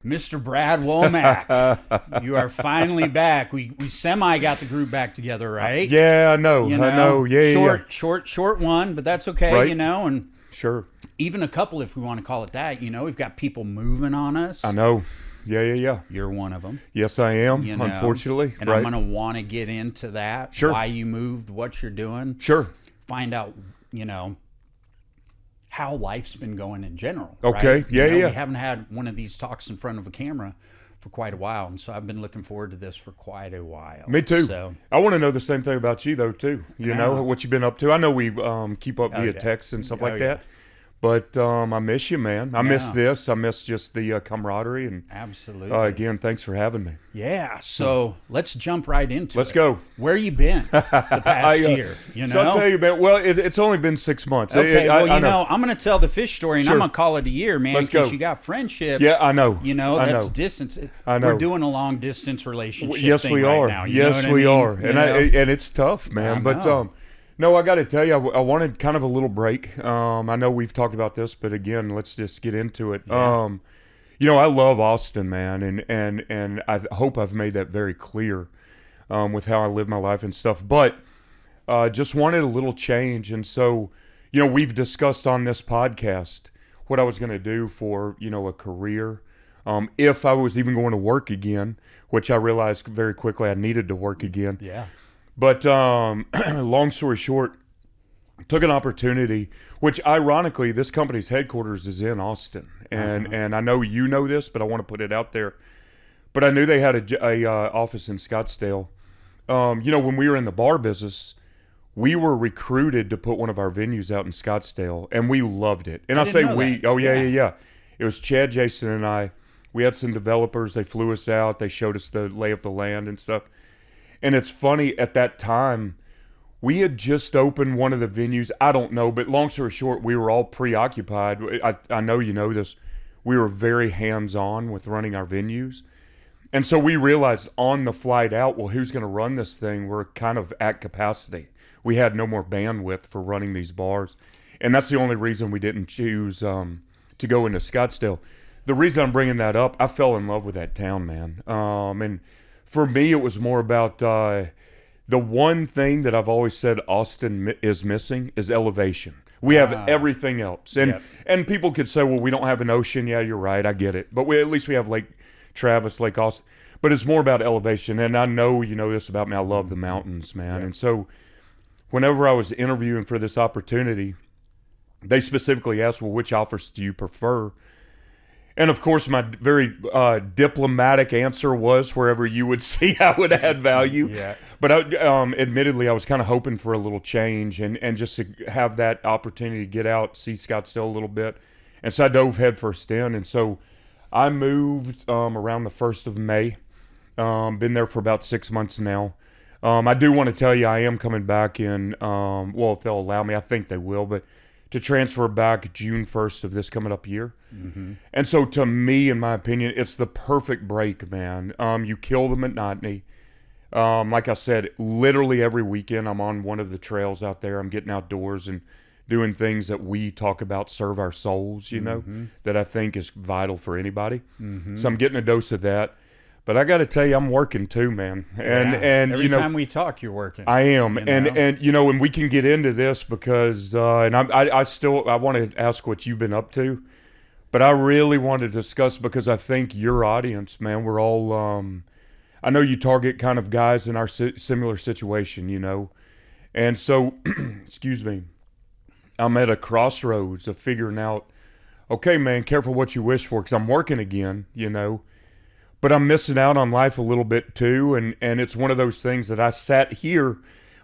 Mr. Brad Womack, you are finally back. We semi got the group back together, right? Yeah, I know. You know, I know. Yeah, short one, but that's okay, Right. you know, and Sure. even a couple, if we want to call it that, you know, we've got people moving on us. I know. Yeah. You're one of them. Yes, I am, You know, unfortunately. And right. I'm going to want to get into that, Sure. why you moved, what you're doing, Sure. find out, you know, how life's been going in general. Okay. Right? Yeah, You know, yeah. We haven't had one of these talks in front of a camera for quite a while, and so I've been looking forward to this for quite a while. Me too. So, I want to know the same thing about you, though, too. You know, what you've been up to. I know we keep up via yeah. text and stuff Oh, like yeah. that. But I miss you, man. I miss Yeah. this. I miss just the camaraderie. And absolutely. again, thanks for having me. Yeah, so let's jump right into Let's it. go. Where you been the past year? You know? So I'll tell you, man. Well, it's only been 6 months. Okay, I well, you know, I'm going to tell the fish story, and I'm Sure. going to call it a year, man, Let's go. because you got friendships. Yeah, I know. You know, I that's know. distance. I know. We're doing a long-distance relationship Yes, thing we right are. now. You know Yes, what I we mean? are. You And know? and it's tough, man. I But know. no, I got to tell you, I wanted kind of a little break. I know we've talked about this, but again, let's just get into it. Yeah. You know, I love Austin, man, and I hope I've made that very clear with how I live my life and stuff. But just wanted a little change, and so you know, we've discussed on this podcast what I was going to do for a career. If I was even going to work again, which I realized very quickly I needed to work again. Yeah. But long story short, took an opportunity, which ironically, this company's headquarters is in Austin. And I know you know this, but I want to put it out there. But I knew they had a office in Scottsdale. You know, when we were in the bar business, we were recruited to put one of our venues out in Scottsdale, and we loved it. And I say didn't know we, that. oh yeah. It was Chad, Jason, and I. We had some developers. They flew us out. They showed us the lay of the land and stuff. And it's funny, at that time, we had just opened one of the venues. I don't know, but long story short, we were all preoccupied. I know you know this. We were very hands-on with running our venues. And so we realized on the flight out, well, who's going to run this thing? We're kind of at capacity. We had no more bandwidth for running these bars. And that's the only reason we didn't choose to go into Scottsdale. The reason I'm bringing that up, I fell in love with that town, man. And for me, it was more about the one thing that I've always said Austin is missing is elevation. We have everything else. And people could say, well, we don't have an ocean. Yeah, you're right. I get it. But at least we have Lake Travis, Lake Austin. But it's more about elevation. And I know you know this about me. I love the mountains, man. And so whenever I was interviewing for this opportunity, they specifically asked, well, which offers do you prefer? And of course, my very diplomatic answer was wherever you would see I would add value. Yeah. But admittedly, I was kind of hoping for a little change and just to have that opportunity to get out, see Scottsdale a little bit. And so I dove headfirst in. And so I moved around the 1st of May. Been there for about 6 months now. I do want to tell you I am coming back in, well, if they'll allow me, I think they will, but to transfer back June 1st of this coming up year. Mm-hmm. And so to me, in my opinion, it's the perfect break, man. You kill the monotony. Like I said, literally every weekend I'm on one of the trails out there. I'm getting outdoors and doing things that we talk about serve our souls, you know, that I think is vital for anybody. Mm-hmm. So I'm getting a dose of that. But I got to tell you, I'm working too, man. And every you know, time we talk, you're working. I am, you know? and you know, and we can get into this because, and I want to ask what you've been up to, but I really want to discuss because I think your audience, man, we're all, I know you target kind of guys in our similar situation, you know, and so, excuse me, I'm at a crossroads of figuring out, okay, man, careful what you wish for, because I'm working again, you know. But I'm missing out on life a little bit too, and it's one of those things that I sat here,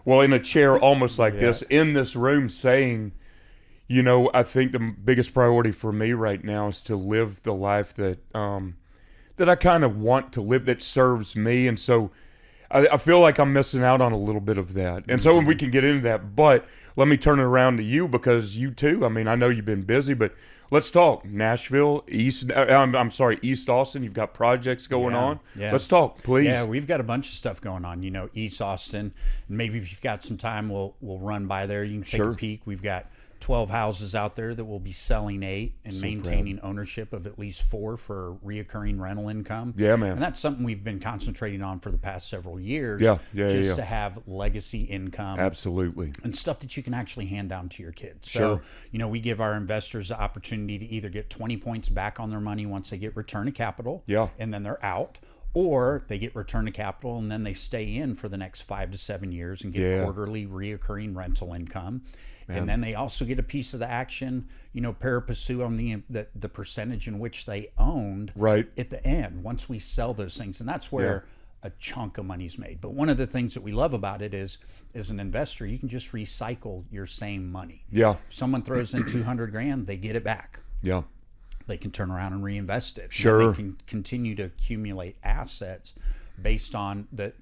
well, in a chair almost like this, in this room saying, you know, I think the biggest priority for me right now is to live the life that that I kind of want to live, that serves me. And so I feel like I'm missing out on a little bit of that. And so we can get into that, but let me turn it around to you because you too, I mean, I know you've been busy, but let's talk Nashville, East Austin. You've got projects going on. Yeah. Let's talk, please. Yeah, we've got a bunch of stuff going on. You know, East Austin. Maybe if you've got some time, we'll run by there. You can take a peek. We've got 12 houses out there that will be selling 8 and So maintaining ownership of at least 4 for reoccurring rental income. Yeah, man. And that's something we've been concentrating on for the past several years. Just to have legacy income. Absolutely. And stuff that you can actually hand down to your kids. Sure. So, we give our investors the opportunity to either get 20 points back on their money once they get return of capital. Yeah. And then they're out. Or they get return of capital and then they stay in for the next 5 to 7 years and get quarterly reoccurring rental income. Man. And then they also get a piece of the action, pari passu on the percentage in which they owned at the end once we sell those things. And that's where a chunk of money's made. But one of the things that we love about it is, as an investor, you can just recycle your same money. Yeah. If someone throws in $200,000, they get it back. Yeah. They can turn around and reinvest it. Sure. They can continue to accumulate assets based on the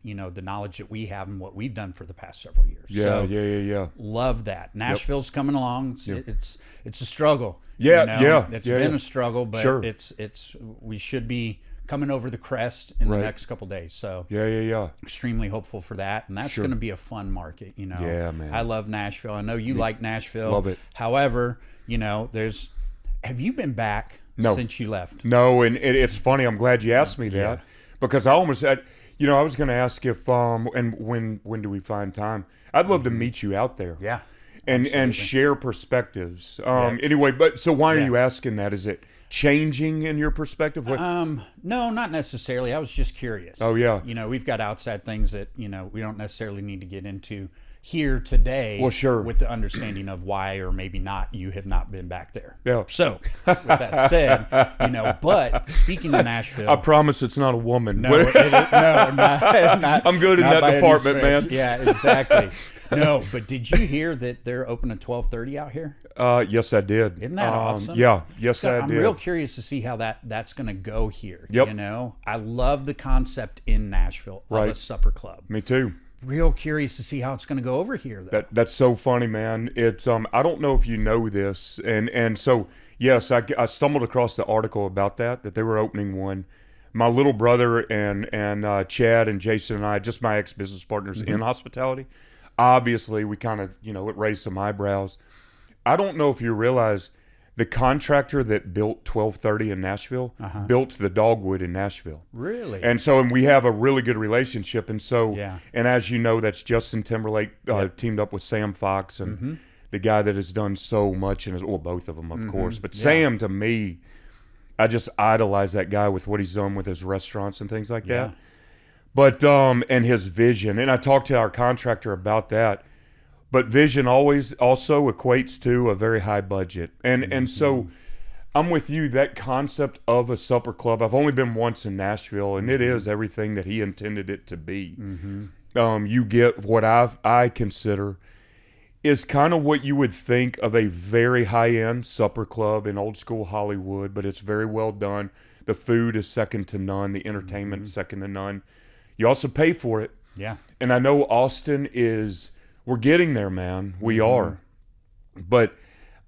knowledge that we have and what we've done for the past several years. Yeah. Love that. Nashville's coming along. It's a struggle. Yeah. It's been a struggle, but it's we should be coming over the crest in the next couple days. So extremely hopeful for that, and that's going to be a fun market. Yeah, man. I love Nashville. I know you like Nashville. Love it. However, have you been back since you left? No, and it's funny. I'm glad you asked me that because I almost had, I was going to ask if and when do we find time? I'd love to meet you out there. Yeah. And share perspectives. Anyway, but so why are you asking that? Is it changing in your perspective? No, not necessarily. I was just curious. Oh yeah. We've got outside things that we don't necessarily need to get into here today. Well, sure. With the understanding of why or maybe not you have not been back there. Yeah. So with that said, but speaking of Nashville, I promise it's not a woman. No, not I'm good in that department, man. Yeah, exactly. No, but did you hear that they're open at 12:30 out here? Yes, I did. Isn't that awesome? Yeah, yes, I did. I'm real curious to see how that's going to go here. Yep. I love the concept in Nashville of a supper club. Me too. Real curious to see how it's going to go over here, though. That's so funny, man. It's I don't know if you know this, and so yes, I stumbled across the article about that they were opening one. My little brother and Chad and Jason and I, just my ex-business partners in hospitality. Obviously, we kind of, it raised some eyebrows. I don't know if you realize the contractor that built 1230 in Nashville built the Dogwood in Nashville. Really? And we have a really good relationship. And so, and as you know, that's Justin Timberlake teamed up with Sam Fox and the guy that has done so much, both of them, of course. But Sam, to me, I just idolize that guy with what he's done with his restaurants and things like that. But, and his vision, and I talked to our contractor about that, but vision always also equates to a very high budget. And so I'm with you, that concept of a supper club, I've only been once in Nashville, and it is everything that he intended it to be. You get what I consider is kind of what you would think of a very high-end supper club in old school Hollywood, but it's very well done. The food is second to none. The entertainment is second to none. You also pay for it. Yeah. And I know Austin we're getting there, man. We are. But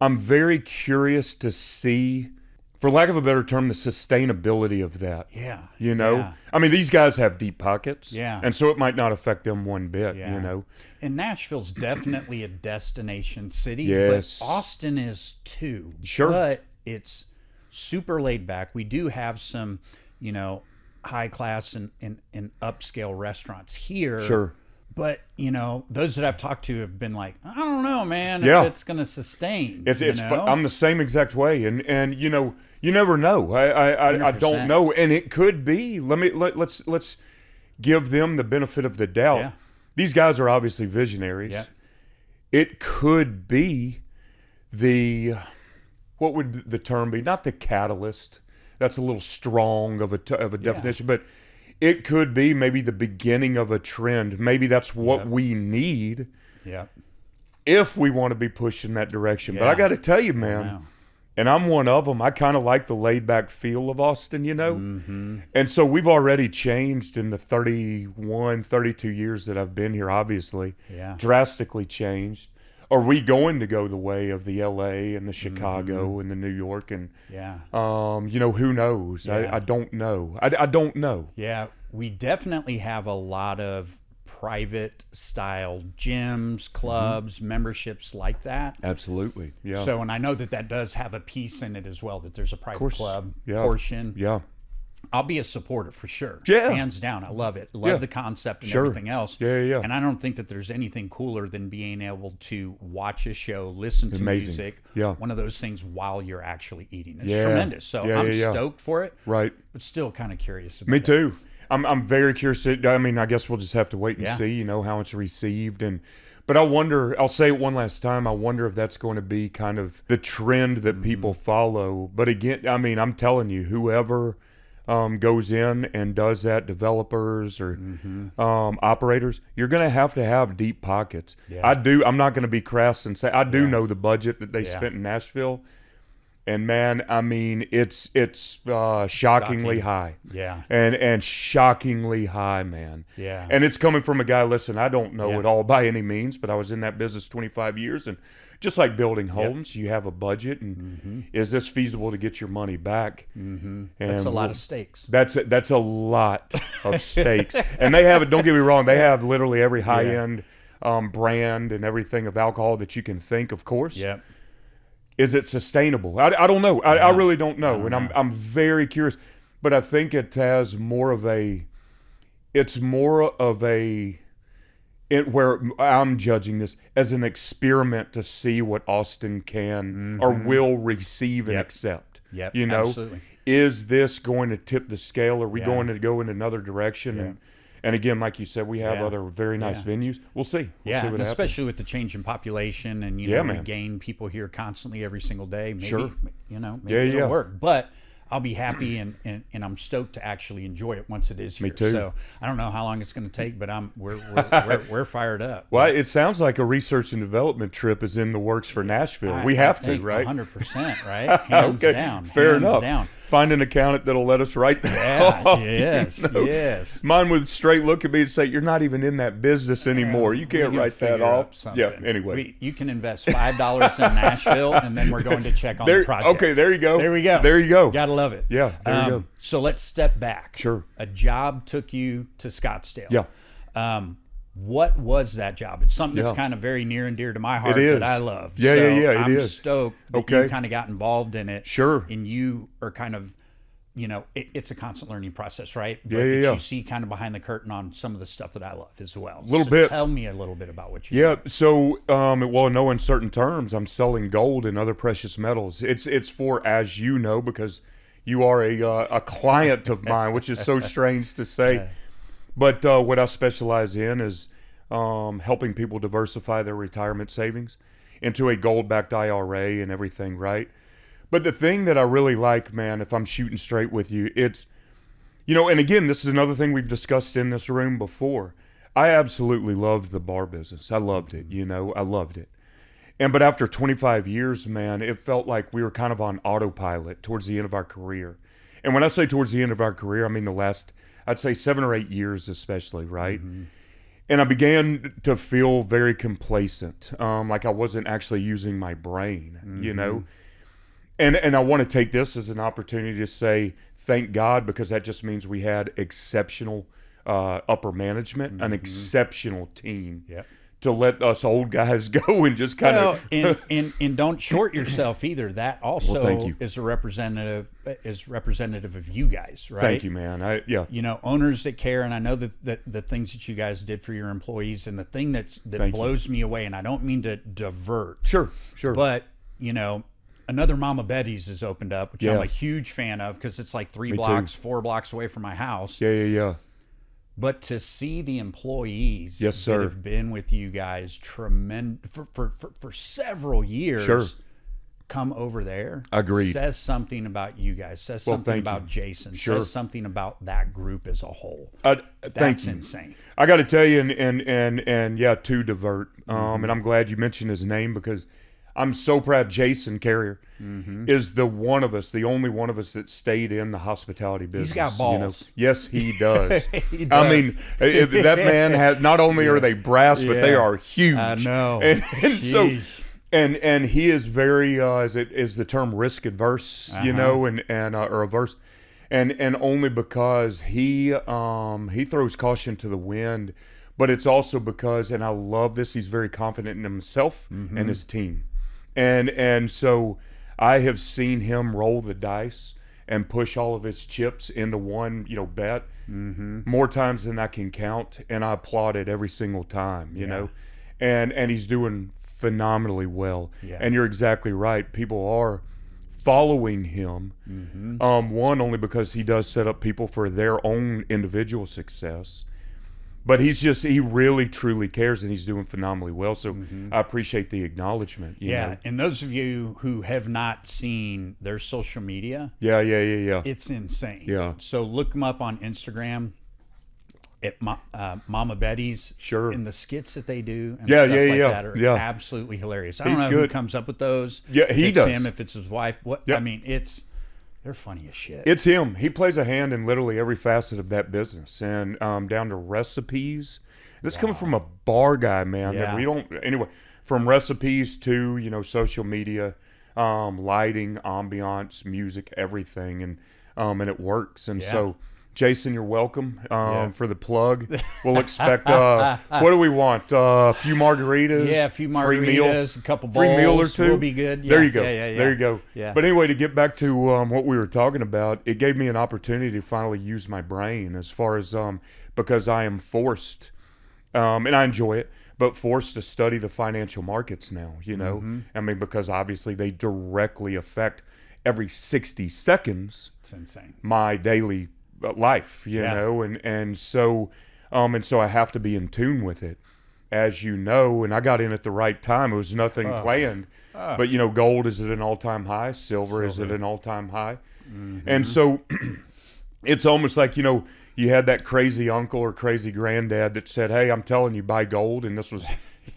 I'm very curious to see, for lack of a better term, the sustainability of that. Yeah. Yeah. I mean, these guys have deep pockets. Yeah. And so it might not affect them one bit, And Nashville's definitely a destination city. Yes. But Austin is too. Sure. But it's super laid back. We do have some, high class and upscale restaurants here. Sure. But, those that I've talked to have been like, I don't know, man, if it's going to sustain. I'm the same exact way. And you never know. I don't know. And it could be. Let's give them the benefit of the doubt. Yeah. These guys are obviously visionaries. Yeah. It could be what would the term be? Not the catalyst. That's a little strong of a definition, but it could be maybe the beginning of a trend. Maybe that's what we need if we want to be pushed in that direction. But I got to tell you, man, and I'm one of them, I kind of like the laid-back feel of Austin, And so we've already changed in the 31, 32 years that I've been here, obviously. Drastically changed. Are we going to go the way of the LA and the Chicago and the New York and who knows? I don't know. I don't know. Yeah, we definitely have a lot of private style gyms, clubs, memberships like that. Absolutely. Yeah. So, and I know that does have a piece in it as well, that there's a private club portion. Yeah. I'll be a supporter for sure. Yeah. Hands down. I love it. Love the concept and everything else. Yeah. And I don't think that there's anything cooler than being able to watch a show, listen to music. Yeah. One of those things while you're actually eating. It's tremendous. So I'm stoked for it. Right. But still kind of curious about Me it. too. I'm very curious. I mean, I guess we'll just have to wait and see, how it's received. But I wonder, I'll say it one last time, I wonder if that's going to be kind of the trend that people follow. But again, I mean, I'm telling you, whoever goes in and does that, developers or operators, you're going to have deep pockets. Yeah. I'm not going to be crass and say, I do know the budget that they spent in Nashville. And man, I mean, it's shockingly high. Yeah. And shockingly high, man. Yeah. And it's coming from a guy, listen, I don't know it all by any means, but I was in that business 25 years. And just like building homes, you have a budget. And is this feasible to get your money back? And that's a lot of stakes. That's a lot of stakes. And they have it, don't get me wrong, they have literally every high-end brand and everything of alcohol that you can think, of course. Yeah. Is it sustainable? I don't know. I really don't know. And I'm very curious. But I think it has more of a, where I'm judging this as an experiment to see what Austin can or will receive and accept. Yep, absolutely. Is this going to tip the scale? Are we going to go in another direction? And again, like you said, we have other very nice venues. We'll see. We'll see what happens. Especially with the change in population, and we gain people here constantly every single day. Maybe, maybe it'll work. But I'll be happy and I'm stoked to actually enjoy it once it is here. Me too. So I don't know how long it's going to take, but we're fired up. Well, it sounds like a research and development trip is in the works for Nashville. We have to, right? 100%, right? Hands down. Fair enough. Down. Find an accountant that'll let us write that off. Yes. Mine would straight look at me and say, "You're not even in that business anymore. You can't write that off." Yeah. Anyway, you can invest $5 in Nashville, and then we're going to check on the project. Okay, there you go. There we go. There you go. Gotta love it. Yeah. There you go. So let's step back. Sure. A job took you to Scottsdale. Yeah. What was that job? It's something that's kind of very near and dear to my heart that I love. Yeah, so I'm stoked that you kind of got involved in it. Sure. And you are kind of, it's a constant learning process, right? But you see kind of behind the curtain on some of the stuff that I love as well. A little bit. Tell me a little bit about what you do. So, in no uncertain terms, I'm selling gold and other precious metals. It's for, as you know, because you are a client of mine, which is so strange to say. But what I specialize in is helping people diversify their retirement savings into a gold-backed IRA and everything, right? But the thing that I really like, man, if I'm shooting straight with you, it's, and again, this is another thing we've discussed in this room before. I absolutely loved the bar business. I loved it, I loved it. But after 25 years, man, it felt like we were kind of on autopilot towards the end of our career. And when I say towards the end of our career, I mean the last, I'd say 7 or 8 years especially, right? And I began to feel very complacent, like I wasn't actually using my brain, And I want to take this as an opportunity to say thank God, because that just means we had exceptional upper management, an exceptional team to let us old guys go and just kind of and don't short yourself either. That also thank you. is representative of you guys, right? Thank you, man. Owners that care, and I know that the things that you guys did for your employees, and the thing that blows me away, and I don't mean to divert, sure, but another Mama Betty's has opened up, which I'm a huge fan of because it's like 4 blocks away from my house. Yeah. But to see the employees that have been with you guys for several years come over there, agreed, says something about you guys, says something about Jason, says something about that group as a whole. That's insane. I got to tell you, and to divert, and I'm glad you mentioned his name because I'm so proud Jason Carrier is the only one of us that stayed in the hospitality business. He's got balls. Yes, he does. He does. I mean, that man has, not only are they brass, but they are huge. I know. And so, and he is very, is the term risk adverse, or averse. And only because he throws caution to the wind. but it's also because, and I love this, he's very confident in himself and his team. And so I have seen him roll the dice and push all of his chips into one, bet more times than I can count. And I applaud it every single time, you know, and he's doing phenomenally well. Yeah. And you're exactly right. People are following him. One, only because he does set up people for their own individual success. But he really, truly cares, and he's doing phenomenally well. So I appreciate the acknowledgement. You know? And those of you who have not seen their social media, yeah, it's insane. Yeah. So look them up on Instagram at Mama Betty's. Sure. And the skits that they do and stuff like that are absolutely hilarious. I don't know who comes up with those. Yeah, he does. If it's him, if it's his wife. I mean, they're funny as shit. It's him. He plays a hand in literally every facet of that business, and down to recipes. This coming from a bar guy, man. Yeah. That we don't anyway. From recipes to social media, lighting, ambiance, music, everything, and it works. And so, Jason, you're welcome for the plug. We'll expect, what do we want? A few margaritas? Yeah, a few margaritas, a couple bowls. Free meal or two? Will be good. Yeah, there you go. Yeah. There you go. Yeah. But anyway, to get back to what we were talking about, it gave me an opportunity to finally use my brain as far as, because I am forced, and I enjoy it, but forced to study the financial markets now, you know? I mean, because obviously they directly affect every 60 seconds. It's insane. My daily life, you know, and so I have to be in tune with it, as you know, and I got in at the right time. It was nothing planned, but gold is at an all-time high, silver is at an all-time high, and so it's almost like you had that crazy uncle or crazy granddad that said, "Hey, I'm telling you, buy gold," and this was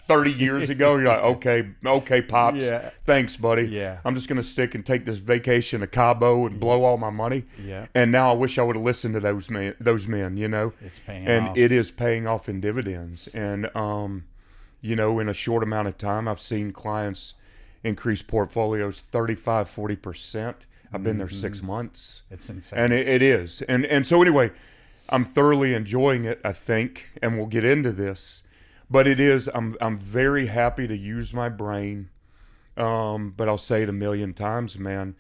30 years ago. You're like, okay, Pops. Yeah. Thanks, buddy. Yeah. I'm just going to stick and take this vacation to Cabo and blow all my money. Yeah. And now I wish I would have listened to those men, It's paying and off. it is paying off in dividends. And, in a short amount of time, I've seen clients increase portfolios 35, 40%. I've been there 6 months. It's insane. And it is. And so anyway, I'm thoroughly enjoying it, I think, and we'll get into this. But it is, I'm very happy to use my brain, but I'll say it a million times, man.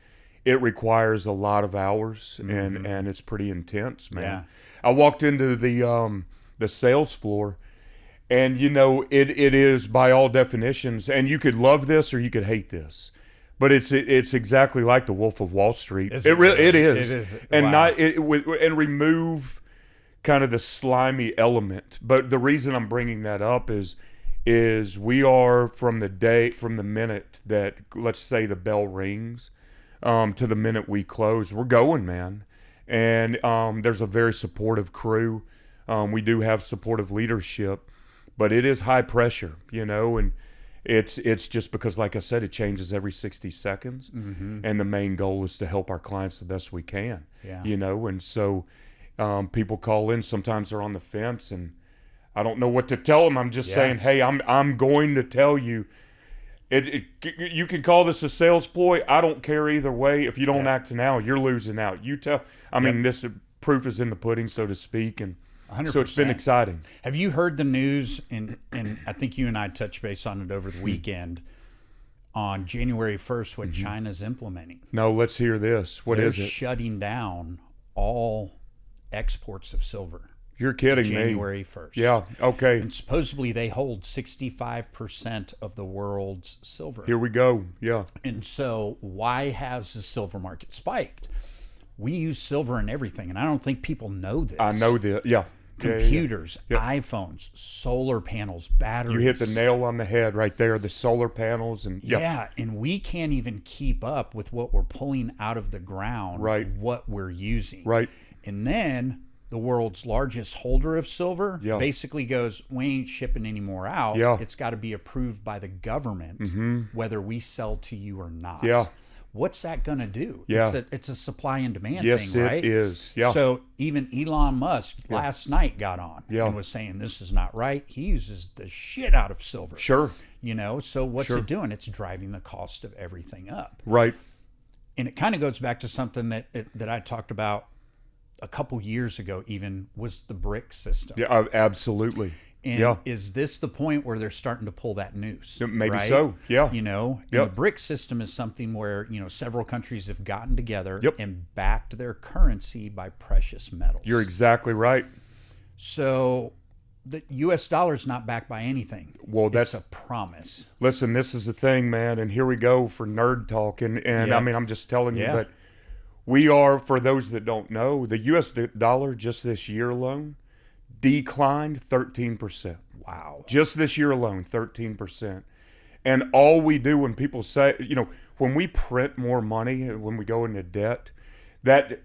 It requires a lot of hours, and it's pretty intense, man. Yeah. I walked into the sales floor, and it is by all definitions, and you could love this or you could hate this, but it's exactly like the Wolf of Wall Street. It is, and wow. and remove kind of the slimy element. But the reason I'm bringing that up is we are from the minute that, let's say, the bell rings to the minute we close, we're going, man. And there's a very supportive crew. We do have supportive leadership, but it is high pressure, and it's just because, like I said, it changes every 60 seconds. And the main goal is to help our clients the best we can. And so people call in. Sometimes they're on the fence, and I don't know what to tell them. I'm just saying, hey, I'm going to tell you. You can call this a sales ploy. I don't care either way. If you don't act now, you're losing out. You tell. I mean, this proof is in the pudding, so to speak, and 100%. So it's been exciting. Have you heard the news? And I think you and I touched base on it over the weekend. On January 1st, what China's implementing. No, let's hear this. What is it? They're shutting down all exports of silver. You're kidding me. January 1st. Yeah, okay. And supposedly they hold 65% of the world's silver. Here we go. Yeah. And so why has the silver market spiked? We use silver in everything, and I don't think people know this. I know this. Yeah. Computers, iPhones, solar panels, batteries. You hit the nail on the head right there, the solar panels. And and we can't even keep up with what we're pulling out of the ground, what we're using. Right. And then the world's largest holder of silver basically goes, we ain't shipping any more out. Yeah. It's got to be approved by the government, whether we sell to you or not. Yeah. What's that going to do? Yeah. It's a supply and demand yes, thing, right? Yes, it is. Yeah. So even Elon Musk last night got on and was saying this is not right. He uses the shit out of silver. Sure. So what's it doing? It's driving the cost of everything up. Right. And it kind of goes back to something that I talked about a couple years ago, even, was the brick system. Yeah, absolutely. And is this the point where they're starting to pull that noose? Maybe right? so. Yeah. You know, and the BRICS system is something where, you know, several countries have gotten together and backed their currency by precious metals. You're exactly right. So the U.S. dollar is not backed by anything. Well, that's a promise. Listen, this is the thing, man. And here we go for nerd talk. And I mean, I'm just telling you, but we are, for those that don't know, the U.S. dollar just this year alone declined 13%. Wow. Just this year alone, 13%. And all we do when people say, you know, when we print more money, when we go into debt, that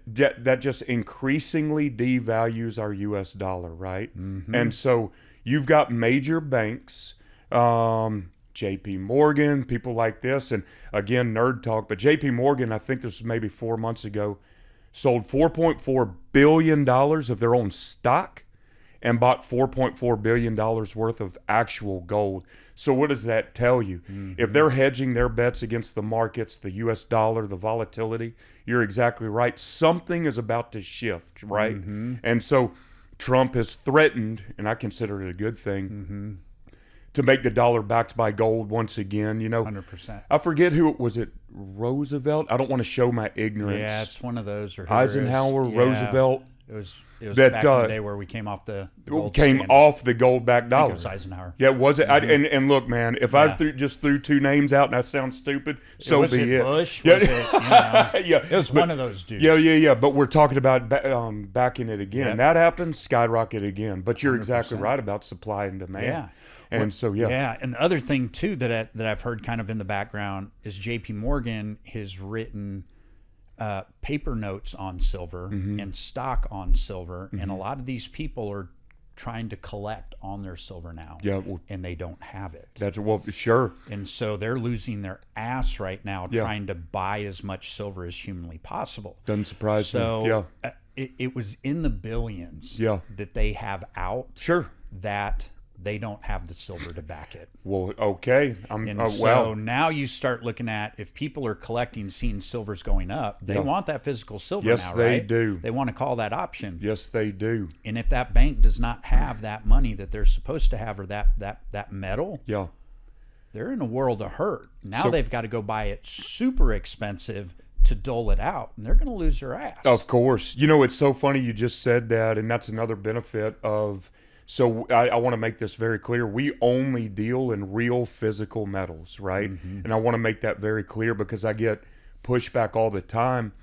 just increasingly devalues our U.S. dollar, right? Mm-hmm. And so you've got major banks, J.P. Morgan, people like this, and again, nerd talk, but J.P. Morgan, I think this was maybe 4 months ago, sold $4.4 billion of their own stock and bought $4.4 billion worth of actual gold. So what does that tell you? Mm-hmm. If they're hedging their bets against the markets, the U.S. dollar, the volatility, you're exactly right. Something is about to shift, right? Mm-hmm. And so Trump has threatened, and I consider it a good thing, to make the dollar backed by gold once again. You know, 100%. I forget who it was. It Roosevelt? I don't want to show my ignorance. Yeah, it's one of those. Or Eisenhower, Roosevelt. It was that, back in the day where we came off the gold off the gold-backed dollar. I think it was Eisenhower. Yeah, was it? Mm-hmm. And look, man, if I just threw two names out and that sounds stupid, so be it. Bush? Was it, you know, it was one of those dudes. Yeah. But we're talking about backing it again. Yep. That happens, skyrocket again. But you're 100%. Exactly right about supply and demand. Yeah. And Yeah, and the other thing too that I've heard kind of in the background is J.P. Morgan has written paper notes on silver and stock on silver, and a lot of these people are trying to collect on their silver now. Yeah, and they don't have it. That's sure. And so they're losing their ass right now trying to buy as much silver as humanly possible. Doesn't surprise me. So it was in the billions that they have out. Sure. That they don't have the silver to back it. Well, okay. So now you start looking at, if people are collecting, seeing silver's going up, they want that physical silver now, right? Yes, they do. They want to call that option. Yes, they do. And if that bank does not have that money that they're supposed to have, or that metal, they're in a world of hurt. Now they've got to go buy it super expensive to dole it out, and they're going to lose their ass. Of course. You know, it's so funny you just said that, and that's another benefit of... So I want to make this very clear. We only deal in real physical metals, right? And I want to make that very clear because I get pushback all the time.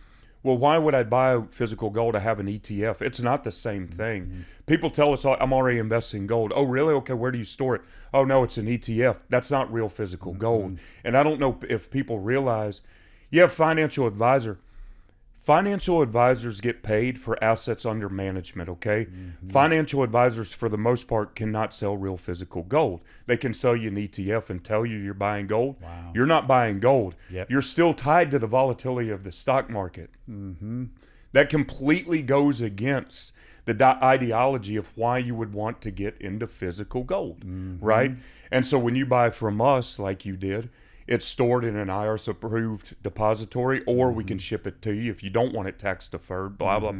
Well, why would I buy physical gold? I have an ETF. It's not the same thing. People tell us, I'm already investing in gold. Oh, really? Okay, where do you store it? Oh, no, it's an ETF. That's not real physical gold. And I don't know if people realize, you have financial advisor. Financial advisors get paid for assets under management, okay? Financial advisors, for the most part, cannot sell real physical gold. They can sell you an ETF and tell you you're buying gold. Wow. You're not buying gold. Yep. You're still tied to the volatility of the stock market. That completely goes against the ideology of why you would want to get into physical gold, right? And so when you buy from us, like you did, it's stored in an IRS-approved depository, or we can ship it to you if you don't want it tax-deferred, blah, blah.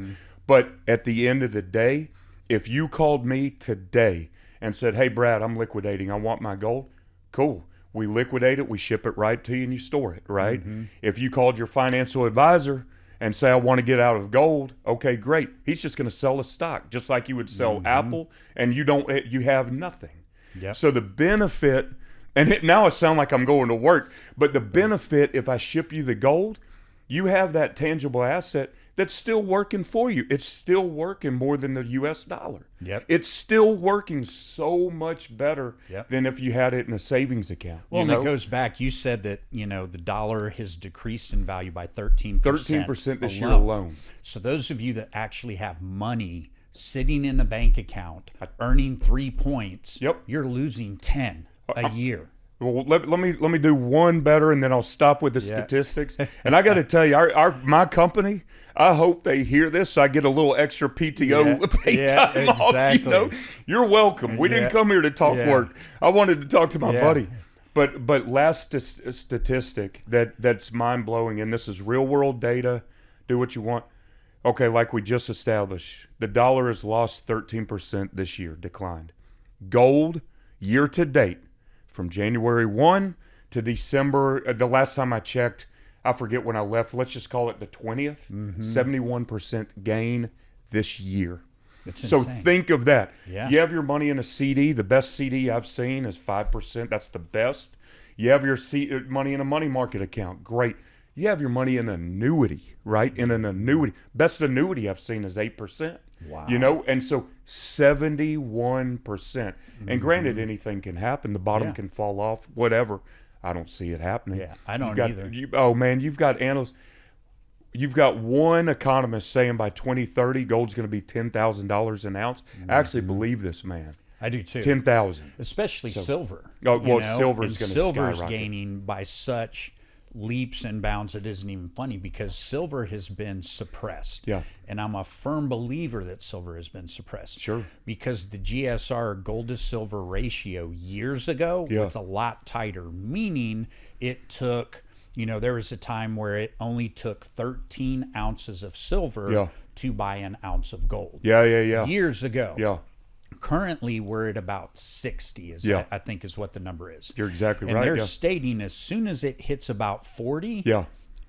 But at the end of the day, if you called me today and said, hey, Brad, I'm liquidating, I want my gold, cool. We liquidate it, we ship it right to you, and you store it, right? If you called your financial advisor and say, I want to get out of gold, okay, great. He's just going to sell a stock, just like you would sell Apple, and you have nothing. Yep. So the benefit... And now it sounds like I'm going to work, but the benefit, if I ship you the gold, you have that tangible asset that's still working for you. It's still working more than the U.S. dollar. Yep. It's still working so much better than if you had it in a savings account. Well, and it goes back. You said that, the dollar has decreased in value by 13%. 13% this year alone. So those of you that actually have money sitting in a bank account, earning 3 points, you're losing 10 a year. Well, let me do one better, and then I'll stop with the statistics. And I got to tell you, my company, I hope they hear this, so I get a little extra PTO pay time off. You're welcome. We didn't come here to talk work. I wanted to talk to my buddy. But last statistic that's mind blowing, and this is real world data. Do what you want. Okay, like we just established, the dollar has lost 13% this year, declined. Gold year to date from January 1 to December, the last time I checked, I forget when I left, let's just call it the 20th, 71% gain this year. It's so insane. Think of that. Yeah. You have your money in a CD. The best CD I've seen is 5%. That's the best. You have your money in a money market account. Great. You have your money in an annuity, right? In an annuity. Best annuity I've seen is 8%. Wow. You know, and so 71%. And granted, anything can happen. The bottom can fall off, whatever. I don't see it happening. Yeah, I don't either. Oh, man, you've got analysts. You've got one economist saying by 2030, gold's going to be $10,000 an ounce. I actually believe this man. I do too. 10,000. Especially silver. Oh, well, silver's going to silver's skyrocket. gaining by such leaps and bounds it isn't even funny, because silver has been suppressed. Yeah. And I'm a firm believer that silver has been suppressed. Sure. Because the GSR, gold to silver ratio, years ago was a lot tighter, meaning it took, there was a time where it only took 13 ounces of silver to buy an ounce of gold. Yeah. Years ago. Yeah. Currently, we're at about 60, I think is what the number is. You're exactly and right. they're stating as soon as it hits about 40,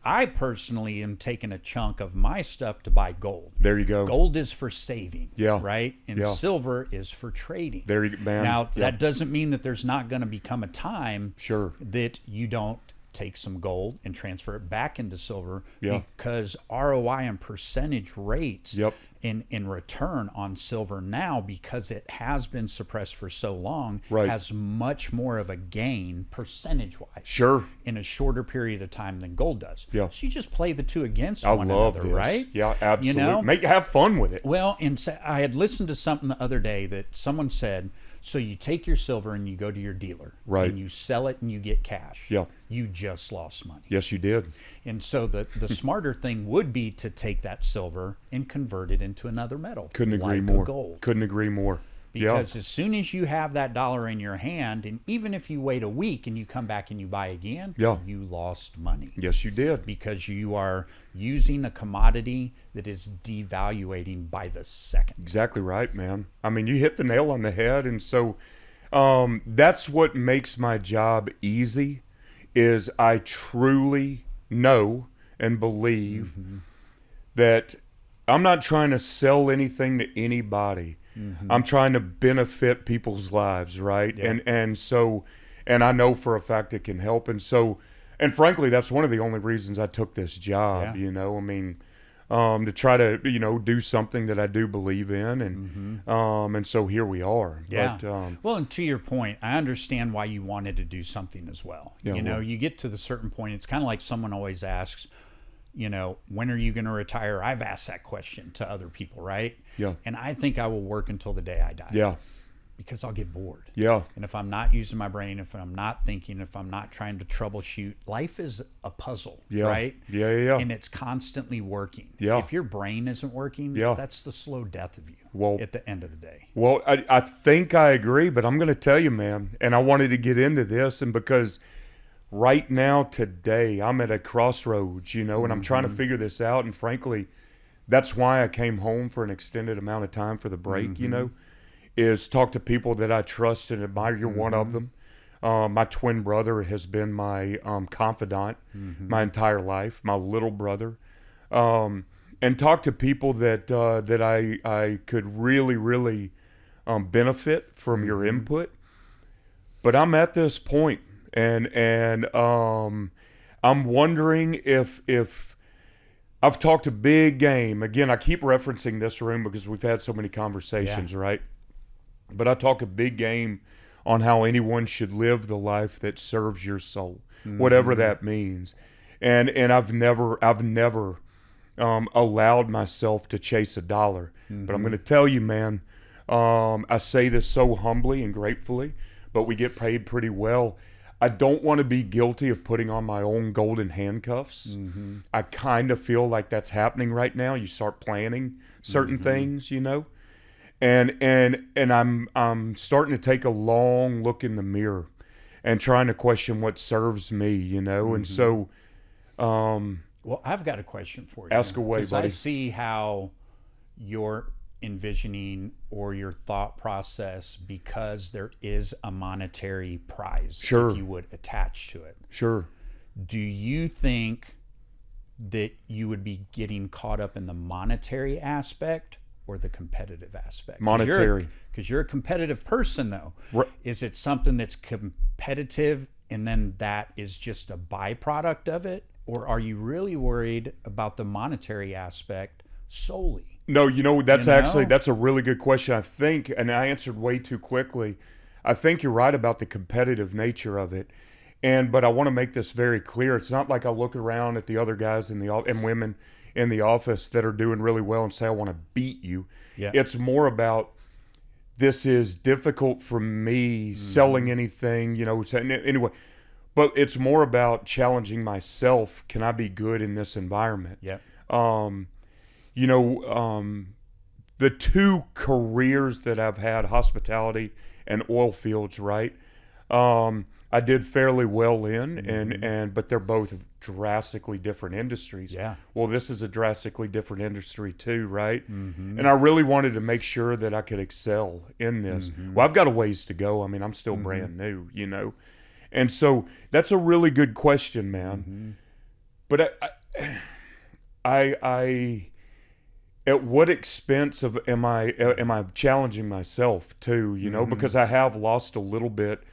I personally am taking a chunk of my stuff to buy gold. There you go. Gold is for saving, right? And Yeah. silver is for trading. There you go, man. Now, that doesn't mean that there's not going to become a time that you don't take some gold and transfer it back into silver, because ROI and percentage rates in return on silver now, because it has been suppressed for so long, has much more of a gain percentage-wise in a shorter period of time than gold does. So you just play the two against one another, right? Yeah, absolutely. Have fun with it. Well, and I had listened to something the other day that someone said, so you take your silver and you go to your dealer, and you sell it and you get cash. You just lost money. Yes, you did. And so the smarter thing would be to take that silver and convert it into another metal. Couldn't agree like more. Gold. Couldn't agree more. Because as soon as you have that dollar in your hand, and even if you wait a week and you come back and you buy again, you lost money. Yes, you did. Because you are using a commodity that is devaluating by the second. Exactly right, man. I mean, you hit the nail on the head. And so that's what makes my job easy, is I truly know and believe that I'm not trying to sell anything to anybody. I'm trying to benefit people's lives, right? And so I know for a fact it can help. And so, and frankly, that's one of the only reasons I took this job, I mean, to try to, do something that I do believe in. And so here we are. Yeah. But, well, and to your point, I understand why you wanted to do something as well. You get to the certain point, it's kind of like someone always asks, when are you going to retire? I've asked that question to other people, right? Yeah. And I think I will work until the day I die. Yeah. Because I'll get bored. Yeah. And if I'm not using my brain, if I'm not thinking, if I'm not trying to troubleshoot, life is a puzzle, right? Yeah. And it's constantly working. Yeah. If your brain isn't working, that's the slow death of you at the end of the day. Well, I think I agree, but I'm going to tell you, man, and I wanted to get into this, and because right now, today, I'm at a crossroads, and I'm trying to figure this out. And frankly, that's why I came home for an extended amount of time for the break, is talk to people that I trust and admire. You're one of them. My twin brother has been my confidant my entire life, my little brother. And talk to people that I could really, really benefit from your input. But I'm at this point. And I'm wondering if I've talked a big game. Again, I keep referencing this room because we've had so many conversations, right? But I talk a big game on how anyone should live the life that serves your soul, whatever that means. And I've never allowed myself to chase a dollar. But I'm going to tell you, man, I say this so humbly and gratefully, but we get paid pretty well. I don't want to be guilty of putting on my own golden handcuffs. I kind of feel like that's happening right now. You start planning certain things, and I'm starting to take a long look in the mirror and trying to question what serves me, And so, well, I've got a question for you. Ask away, buddy. I see how you're envisioning or your thought process because there is a monetary prize, Sure. if you would, attach to it. Sure. Do you think that you would be getting caught up in the monetary aspect or the competitive aspect? Monetary. Because you're a competitive person, though. Right. Is it something that's competitive and then that is just a byproduct of it? Or are you really worried about the monetary aspect solely? No, that's You know? actually, that's a really good question. I think, and I answered way too quickly. I think you're right about the competitive nature of it. But I want to make this very clear. It's not like I look around at the other guys and women in the office that are doing really well and say, I want to beat you. Yeah. It's more about, this is difficult for me selling anything, anyway. But it's more about challenging myself. Can I be good in this environment? Yeah. The two careers that I've had, hospitality and oil fields, right? I did fairly well in, but they're both drastically different industries. Yeah. Well, this is a drastically different industry too, right? And I really wanted to make sure that I could excel in this. Well, I've got a ways to go. I mean, I'm still brand new, And so that's a really good question, man. But I at what expense am I challenging myself too, because I have lost a little bit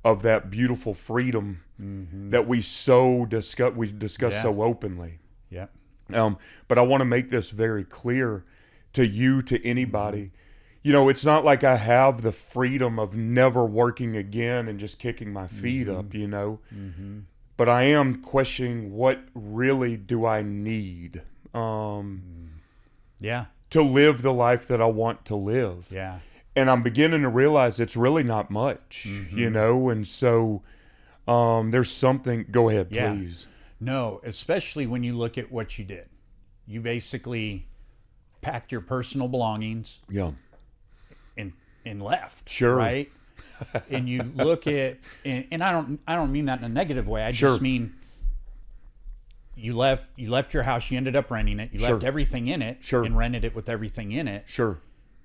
of that beautiful freedom that we discuss so openly. Yeah. But I want to make this very clear to you, to anybody. It's not like I have the freedom of never working again and just kicking my feet up, But I am questioning, what really do I need Yeah. to live the life that I want to live? Yeah. And I'm beginning to realize it's really not much, And so there's something. Go ahead, please. No, especially when you look at what you did. You basically packed your personal belongings. Yeah. And left. Sure. Right. And you look at, and I don't mean that in a negative way. I Sure. just mean you left your house. You ended up renting it. You left everything in it. Sure. And rented it with everything in it. Sure.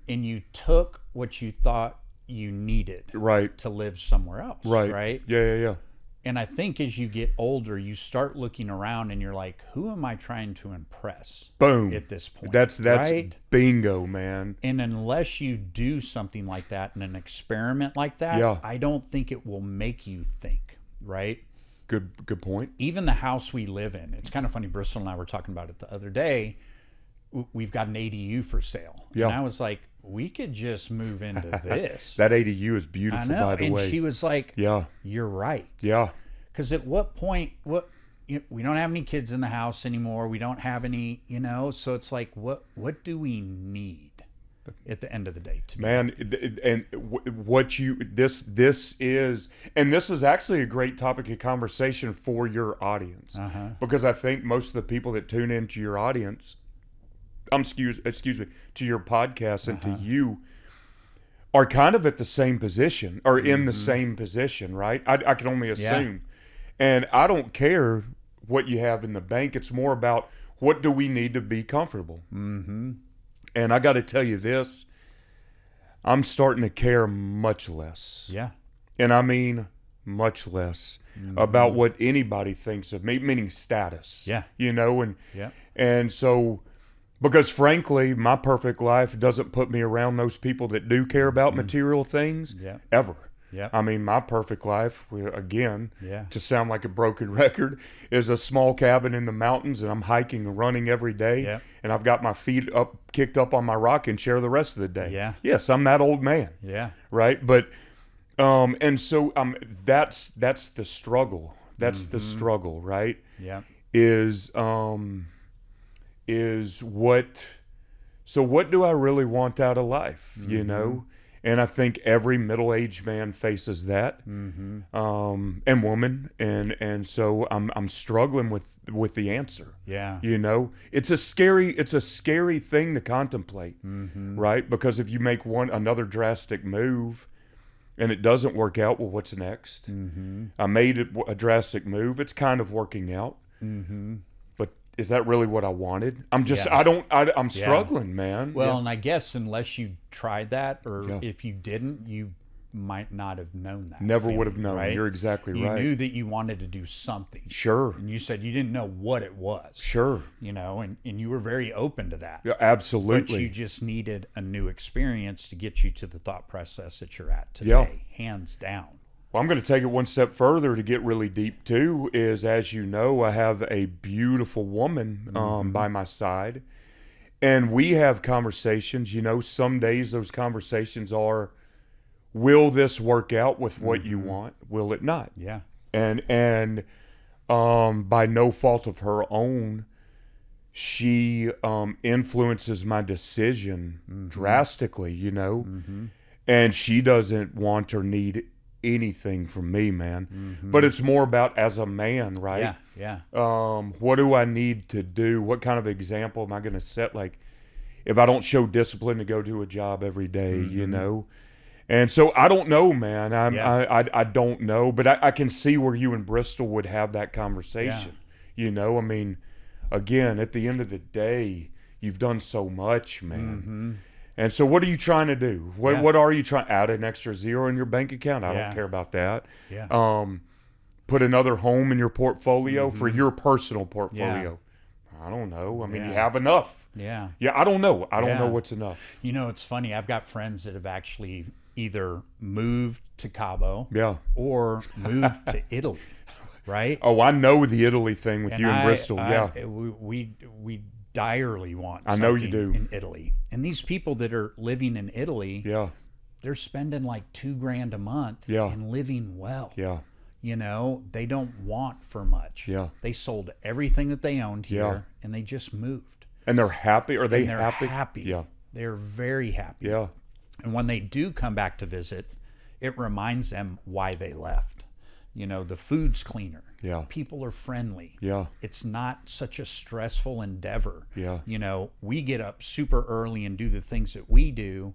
And you took what you thought you needed. Right. To live somewhere else. Right. Right. Yeah. And I think as you get older, you start looking around and you're like, who am I trying to impress? Boom. At this point. That's right? bingo, man. And unless you do something like that and an experiment like that, I don't think it will make you think, right? Good point. Even the house we live in, it's kind of funny. Bristol and I were talking about it the other day. We've got an ADU for sale. Yeah. And I was like, we could just move into this. That ADU is beautiful, I know. by the way. And she was like, yeah, you're right. Yeah. Because at what point, we don't have any kids in the house anymore. We don't have any, so it's like, what do we need at the end of the day? Man, and this is actually a great topic of conversation for your audience, because I think most of the people that tune into your audience, excuse me, to your podcast and to you, are kind of at the same position, or in the same position, right? I can only assume. And I don't care what you have in the bank. It's more about, what do we need to be comfortable? And I got to tell you this, I'm starting to care much less. Yeah. And I mean much less about what anybody thinks of me, meaning status. Yeah. And so, because frankly, my perfect life doesn't put me around those people that do care about material things ever. Yeah. I mean, my perfect life, again, Yeah. to sound like a broken record, is a small cabin in the mountains, and I'm hiking and running every day, Yeah. and I've got my feet kicked up on my rocking chair the rest of the day. Yeah. Yes, I'm that old man. Yeah. Right? But and so that's the struggle. That's the struggle, right? Yeah. What do I really want out of life, And I think every middle-aged man faces that, and woman, and so I'm struggling with the answer. Yeah. It's a scary thing to contemplate, right? Because if you make another drastic move, and it doesn't work out, well, what's next? I made a drastic move. It's kind of working out, but is that really what I wanted? Yeah. I'm struggling, man. Well, and I guess unless you tried that, or if you didn't, you might not have known that. Never feeling, would have known. right? You're exactly You right. knew that you wanted to do something. Sure. And you said you didn't know what it was. Sure. You know, and you were very open to that. Yeah, absolutely. But you just needed a new experience to get you to the thought process that you're at today, hands down. Well, I'm going to take it one step further to get really deep too. Is, as you know, I have a beautiful woman by my side, and we have conversations. You know, some days those conversations are, will this work out with what you want? Will it not? Yeah. And by no fault of her own, she influences my decision drastically, you know, and she doesn't want or need anything from me, man. But it's more about as a man, right? Yeah. Yeah. What do I need to do? What kind of example am I going to set? Like, if I don't show discipline to go do a job every day, you know? And so I don't know, man. I don't know, but I can see where you and Bristol would have that conversation. You know, I mean, again, at the end of the day, you've done so much, man. And so what are you trying to do? What are you trying? Add an extra zero in your bank account? I don't care about that. Put another home in your portfolio for your personal portfolio. I don't know. I mean, you have enough. Yeah. I don't know. I don't know what's enough. You know, it's funny. I've got friends that have actually either moved to Cabo or moved to Italy, right? Oh, I know the Italy thing with you and Bristol. We direly want I know you do. in Italy. And these people that are living in Italy, they're spending like $2,000 a month and living well. You know, they don't want for much. They sold everything that they owned here and they just moved. And they're happy? Are they happy? happy? They're very happy. And when they do come back to visit, it reminds them why they left. You know, the food's cleaner. People are friendly. It's not such a stressful endeavor. You know, we get up super early and do the things that we do,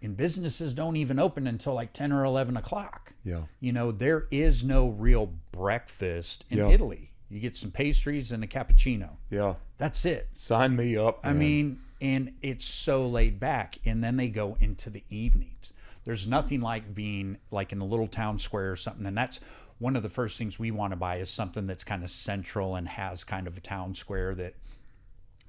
and businesses don't even open until like 10 or 11 o'clock. You know, there is no real breakfast in Italy. You get some pastries and a cappuccino. That's it. Sign me up, man. I mean, and it's so laid back. And then they go into the evenings. There's nothing like being like in a little town square or something. And that's one of the first things we want to buy, is something that's kind of central and has kind of a town square that,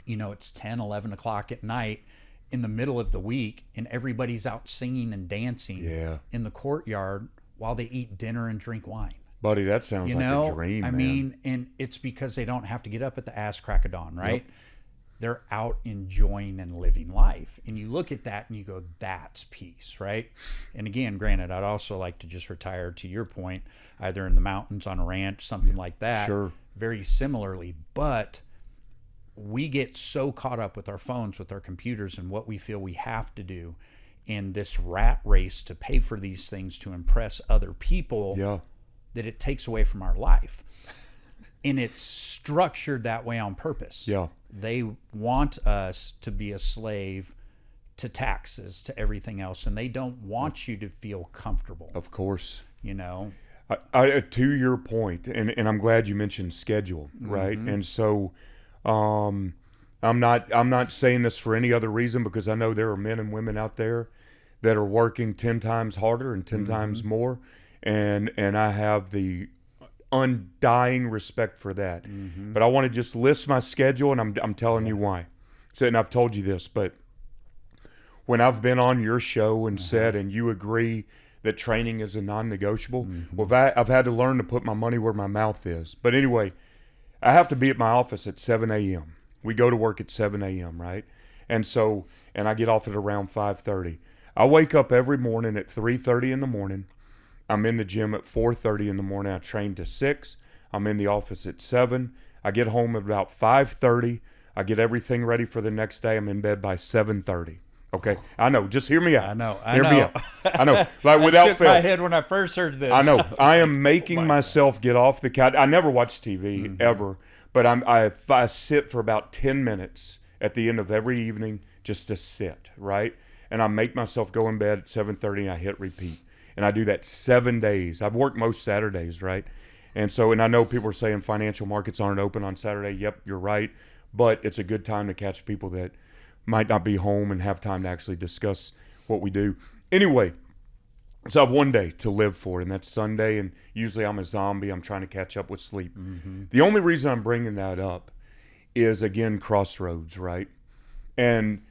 you know, it's 10, 11 o'clock at night in the middle of the week and everybody's out singing and dancing in the courtyard while they eat dinner and drink wine. Buddy, that sounds like a dream, I man. mean, and it's because they don't have to get up at the ass crack of dawn, right? They're out enjoying and living life. And you look at that and you go, that's peace, right? And again, granted, I'd also like to just retire, to your point, either in the mountains on a ranch, something like that. Very similarly. But we get so caught up with our phones, with our computers, and what we feel we have to do in this rat race to pay for these things to impress other people that it takes away from our life. And it's structured that way on purpose. They want us to be a slave to taxes, to everything else, and they don't want you to feel comfortable. Of course. You know? To your point, and I'm glad you mentioned schedule, right? And so I'm not saying this for any other reason, because I know there are men and women out there that are working 10 times harder and 10 times more, and I have the undying respect for that. But I want to just list my schedule, and I'm telling you why. So, and I've told you this, but when I've been on your show and said, and you agree that training is a non-negotiable, well, I've had to learn to put my money where my mouth is. But anyway, I have to be at my office at 7 a.m. We go to work at 7 a.m., right? And I get off at around 5:30. I wake up every morning at 3:30 in the morning. I'm in the gym at 4:30 in the morning. I train to 6. I'm in the office at 7. I get home at about 5:30. I get everything ready for the next day. I'm in bed by 7:30. Okay, I know. Just hear me out. I know. Hear me out. I know. Like, without I shook fail. my head when I first heard this. I know. I am making myself get off the couch. I never watch TV ever, but I sit for about 10 minutes at the end of every evening just to sit, right? And I make myself go in bed at 7:30 and I hit repeat. And I do that 7 days. I've worked most Saturdays, right? And so, and I know people are saying financial markets aren't open on Saturday. Yep, you're right. But it's a good time to catch people that might not be home and have time to actually discuss what we do. Anyway, so I have one day to live for, and that's Sunday. And usually I'm a zombie. I'm trying to catch up with sleep. The only reason I'm bringing that up is, again, crossroads, right? And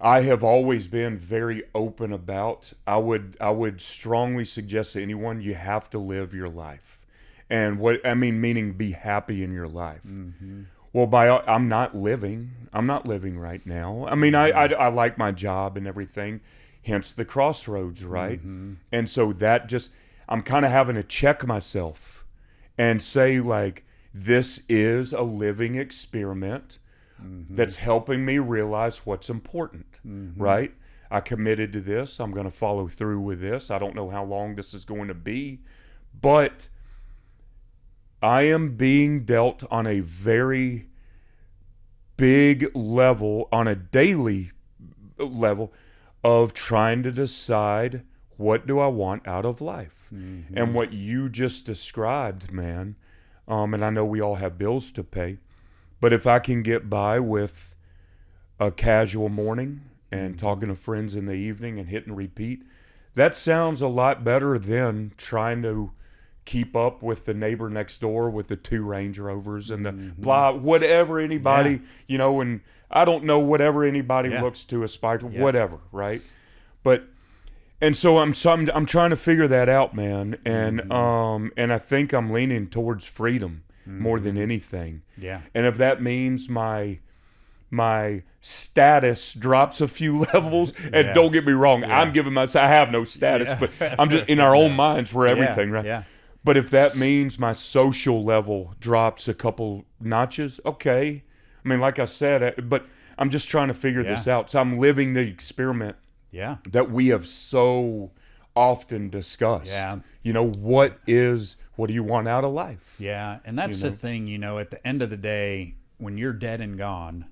I have always been very open about, I would strongly suggest to anyone, you have to live your life. And what I mean, meaning be happy in your life. Well, I'm not living right now. I mean, I like my job and everything, hence the crossroads, right? And so that just, I'm kind of having to check myself and say, like, this is a living experiment that's helping me realize what's important, right? I committed to this. I'm going to follow through with this. I don't know how long this is going to be, but I am being dealt on a very big level, on a daily level, of trying to decide, what do I want out of life? And what you just described, man, and I know we all have bills to pay, but if I can get by with a casual morning and talking to friends in the evening and hit and repeat, that sounds a lot better than trying to keep up with the neighbor next door with the 2 Range Rovers and the blah, whatever anybody, you know, and I don't know, whatever anybody looks to aspire to, whatever, right? But, and so I'm trying to figure that out, man. And I think I'm leaning towards freedom more than anything. Yeah. And if that means my status drops a few levels, and don't get me wrong, I'm giving myself, I have no status, but I'm just, in our own minds, we're everything, right? Yeah. But if that means my social level drops a couple notches, okay. I mean, like I said, but I'm just trying to figure this out. So I'm living the experiment that we have so often discussed. Yeah. You know, what do you want out of life? Yeah, and that's the thing, you know, at the end of the day, when you're dead and gone,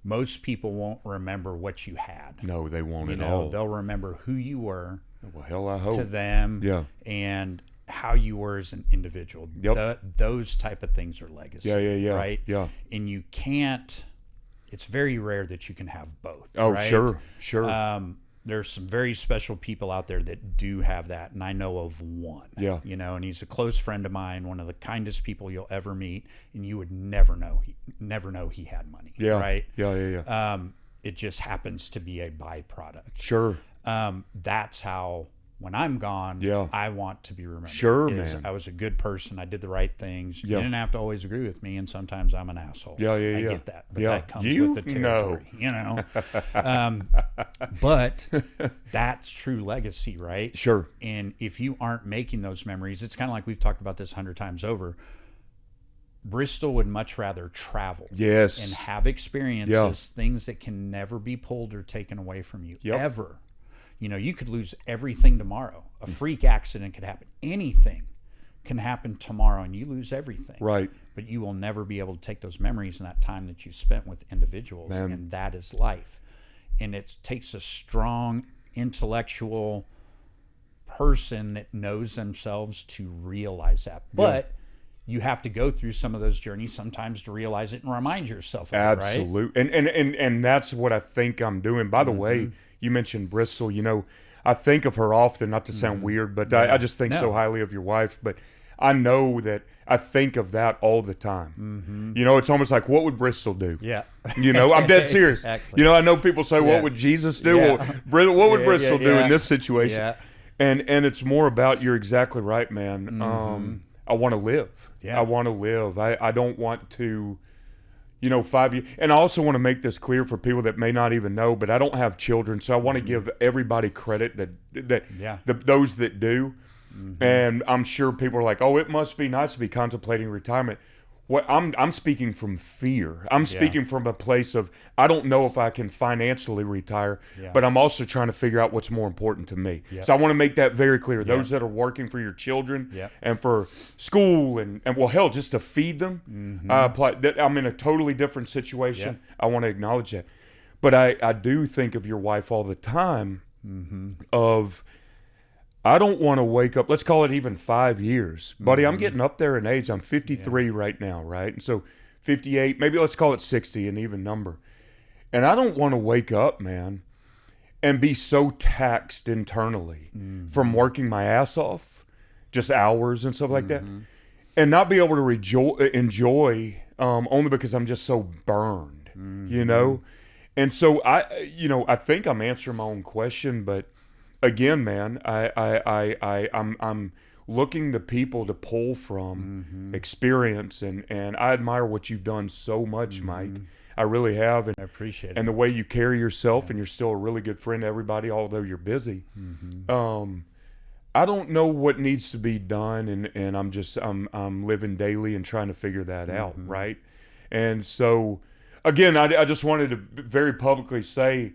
most people won't remember what you had. No, they won't at all. all. They'll remember who you were. Well, hell, I hope. To them. Yeah. And how you were as an individual. Yep. Those type of things are legacy. Yeah. Right? Yeah. And you can't, it's very rare that you can have both. Oh, right? Sure. There's some very special people out there that do have that, and I know of one. Yeah. You know, and he's a close friend of mine, one of the kindest people you'll ever meet, and you would never know he had money. Yeah. Right? Yeah. It just happens to be a byproduct. Sure. That's how, when I'm gone, I want to be remembered. Sure, man. I was a good person. I did the right things. You didn't have to always agree with me, and sometimes I'm an asshole. Yeah. I get that, but that comes with the territory. You know, but that's true legacy, right? Sure. And if you aren't making those memories, it's kind of like we've talked about this 100 times over. Bristol would much rather travel and have experiences, things that can never be pulled or taken away from you, ever. You know, you could lose everything tomorrow. A freak accident could happen. Anything can happen tomorrow, and you lose everything. Right. But you will never be able to take those memories and that time that you spent with individuals, and that is life. And it takes a strong intellectual person that knows themselves to realize that. But you have to go through some of those journeys sometimes to realize it and remind yourself of it, right? Absolutely. And that's what I think I'm doing. By the way, you mentioned Bristol. You know, I think of her often, not to sound weird, but I just think so highly of your wife. But I know that I think of that all the time. You know, it's almost like, what would Bristol do? Yeah. You know, I'm dead serious. Exactly. You know, I know people say, what would Jesus do? Well, what would Bristol do in this situation? Yeah. And it's more about, you're exactly right, man. I want to live. Yeah. I want to live. I don't want to, you know, 5 years. And I also want to make this clear for people that may not even know, but I don't have children, so I want to give everybody credit those that do. And I'm sure people are like, oh, it must be nice to be contemplating retirement. What I'm speaking from fear. I'm speaking from a place of, I don't know if I can financially retire, but I'm also trying to figure out what's more important to me. So I want to make that very clear. Those that are working for your children and for school and well, hell, just to feed them. I'm in a totally different situation. I want to acknowledge that. But I do think of your wife all the time of, I don't want to wake up, let's call it even 5 years. Buddy, I'm getting up there in age. I'm 53 right now, right? And so 58, maybe let's call it 60, an even number. And I don't want to wake up, man, and be so taxed internally from working my ass off, just hours and stuff like that, and not be able to enjoy only because I'm just so burned, you know? And so I think I'm answering my own question, but again, man, I'm looking to people to pull from experience, and I admire what you've done so much, Mike. I really have. And I appreciate it. And the way you carry yourself, and you're still a really good friend to everybody, although you're busy. I don't know what needs to be done, and I'm living daily and trying to figure that out, right? And so, again, I just wanted to very publicly say,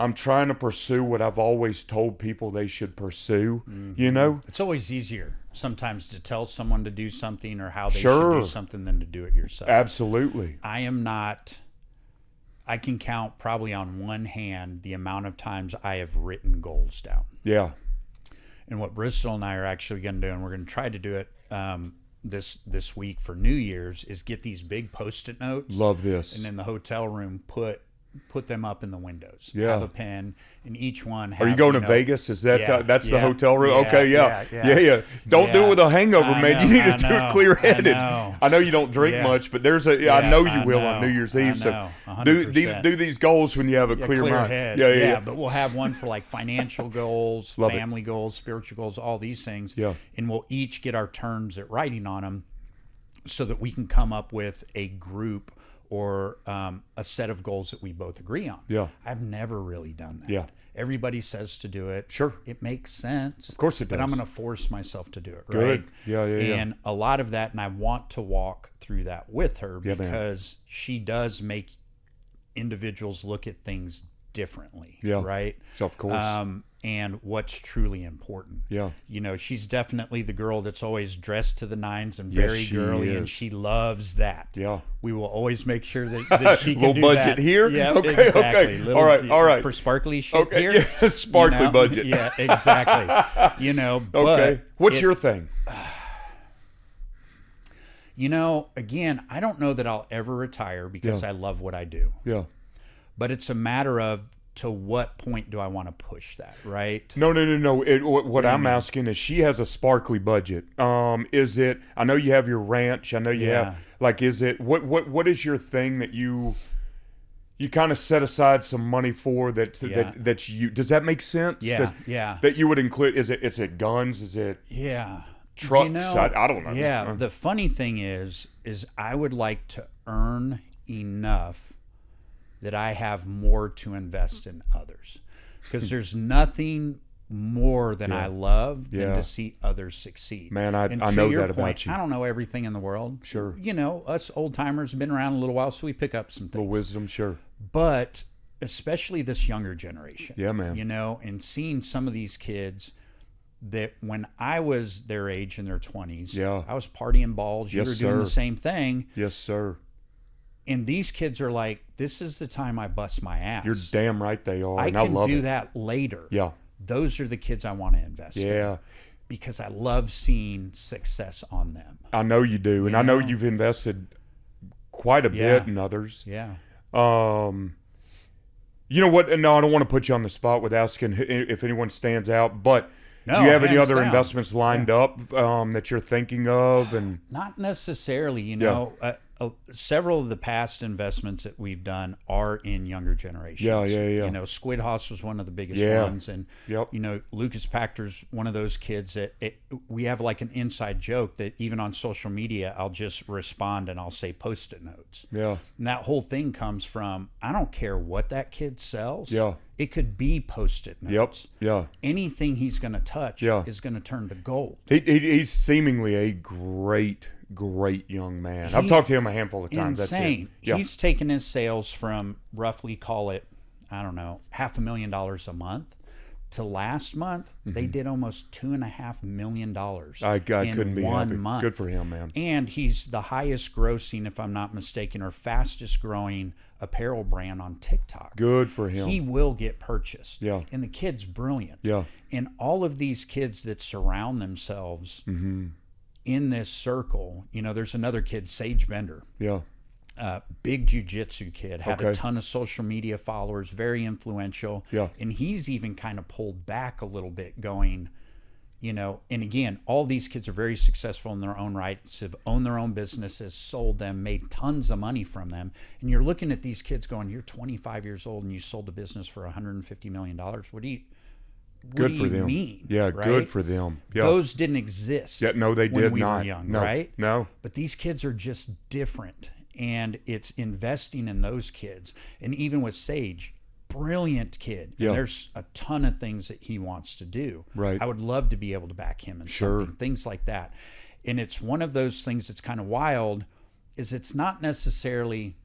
I'm trying to pursue what I've always told people they should pursue, you know? It's always easier sometimes to tell someone to do something or how they should do something than to do it yourself. Absolutely. I can count probably on one hand the amount of times I have written goals down. Yeah. And what Bristol and I are actually going to do, and we're going to try to do it this week for New Year's, is get these big Post-it notes. Love this. And in the hotel room, put them up in the windows. Yeah. Have a pen, and each one have, Are you going to Vegas? Is that that's the hotel room? Yeah, okay, yeah. Don't do it with a hangover, man. You need to do it clear-headed. I know you don't drink much, but there's I know you will on New Year's Eve. So do these goals when you have a clear mind. Head. Yeah. But we'll have one for like financial goals, family goals, spiritual goals, all these things. Yeah. And we'll each get our terms at writing on them so that we can come up with a group or a set of goals that we both agree on. Yeah. I've never really done that. Yeah. Everybody says to do it. Sure. It makes sense. Of course it does. But I'm going to force myself to do it, Good. right? Yeah. And a lot of that, and I want to walk through that with her because she does make individuals look at things differently, right? So of course. And what's truly important. Yeah. You know, she's definitely the girl that's always dressed to the nines and very girly, and she loves that. Yeah. We will always make sure that she can little do budget that. here. Yeah, okay. exactly. Okay. All right. For sparkly shit here. Yeah. Sparkly budget. Yeah, exactly. You know. Okay. What's your thing? You know, again, I don't know that I'll ever retire because I love what I do. Yeah. But it's a matter of, to what point do I want to push that, right? No. What I'm asking is, she has a sparkly budget. Is it? I know you have your ranch. I know you have. Like, is it? What is your thing that you kind of set aside some money for that you? Does that make sense? Yeah. That you would include? Is it guns? Is it? Trucks? You know, I don't know. Yeah. The funny thing is I would like to earn enough that I have more to invest in others, because there's nothing more than I love than to see others succeed. Man, I know that about you. I don't know everything in the world. Sure. You know, us old timers have been around a little while, so we pick up some things. Little wisdom, sure. But especially this younger generation. Yeah, man. You know, and seeing some of these kids that when I was their age in their 20s, I was partying balls. You were doing the same thing. Yes, sir. And these kids are like, this is the time I bust my ass. You're damn right they are. I and can love do it. that later. Yeah. Those are the kids I want to invest in. Because I love seeing success on them. I know you do. And I know you've invested quite a bit in others. Yeah. You know what? No, I don't want to put you on the spot with asking if anyone stands out, but do you have any other investments lined up that you're thinking of? And not necessarily, you know. Several of the past investments that we've done are in younger generations. Yeah. You know, Squid Hoss was one of the biggest ones, and you know, Lucas Pachter's one of those kids that we have like an inside joke that even on social media, I'll just respond and I'll say Post-it notes. Yeah, and that whole thing comes from, I don't care what that kid sells. Yeah, it could be Post-it notes. Yeah, anything he's going to touch is going to turn to gold. He's seemingly a great young man. I've talked to him a handful of times. Insane. That's it. He's taken his sales from roughly, call it, I don't know, $500,000 a month to last month, they did almost $2.5 million I couldn't be one happy. month. Good for him, man. And he's the highest grossing, if I'm not mistaken, or fastest growing apparel brand on TikTok. Good for him. He will get purchased. Yeah. And the kid's brilliant. Yeah. And all of these kids that surround themselves in this circle, you know, there's another kid, Sage Bender. Yeah. Big jiu-jitsu kid, had Okay. a ton of social media followers, very influential. Yeah. And he's even kind of pulled back a little bit going, you know, and again, all these kids are very successful in their own rights, have owned their own businesses, sold them, made tons of money from them. And you're looking at these kids going, you're 25 years old and you sold a business for $150 million. What do you Good for them. mean? Yeah, right? good for them. Yeah. Those didn't exist. Yeah, no, they when did we not. were young, No, right? no. But these kids are just different. And it's investing in those kids. And even with Sage, brilliant kid. Yeah. And there's a ton of things that he wants to do. Right. I would love to be able to back him in something, things like that. And it's one of those things that's kind of wild, is it's not necessarily,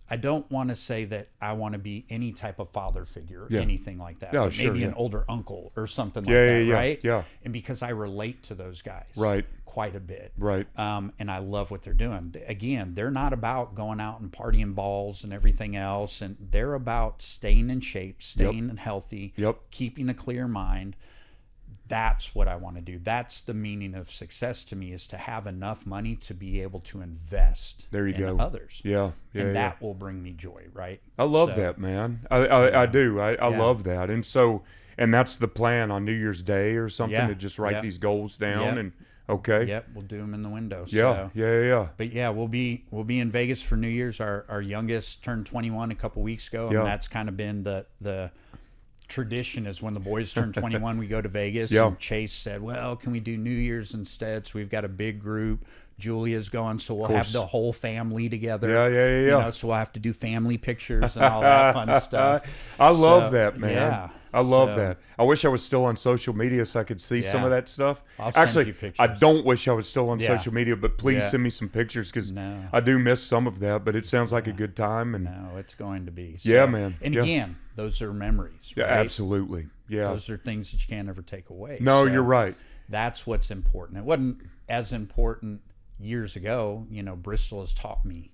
I don't want to say that I want to be any type of father figure or anything like that. Yeah, but sure, maybe an yeah. older uncle or something like Yeah, that, yeah, right? yeah. And because I relate to those guys Right. quite a bit. Right. And I love what they're doing. Again, they're not about going out and partying balls and everything else. And they're about staying in shape, staying healthy, keeping a clear mind. That's what I want to do. That's the meaning of success to me, is to have enough money to be able to invest in others. Yeah. Yeah. And yeah. that will bring me joy, right? I love that, man. I do. I love that. And so, and that's the plan on New Year's Day or something, to just write these goals down and Yep, we'll do them in the window. Yeah, So. yeah. But yeah, we'll be in Vegas for New Year's. Our youngest turned 21 a couple weeks ago, and that's kind of been the tradition, is when the boys turn 21, we go to Vegas. Yeah. And Chase said, well, can we do New Year's instead? So we've got a big group. Julia's going, so we'll have the whole family together. Yeah. You know, so we'll have to do family pictures and all that fun stuff. I love that, man. Yeah. I love that. I wish I was still on social media so I could see some of that stuff. I'll send Actually, you pictures. I don't wish I was still on social media, but please send me some pictures, because I do miss some of that, but it sounds like a good time. And No, it's going to be. So, yeah, man. And again, those are memories, yeah, right? absolutely. Yeah. Those are things that you can't ever take away. No, So you're right. That's what's important. It wasn't as important years ago. You know, Bristol has taught me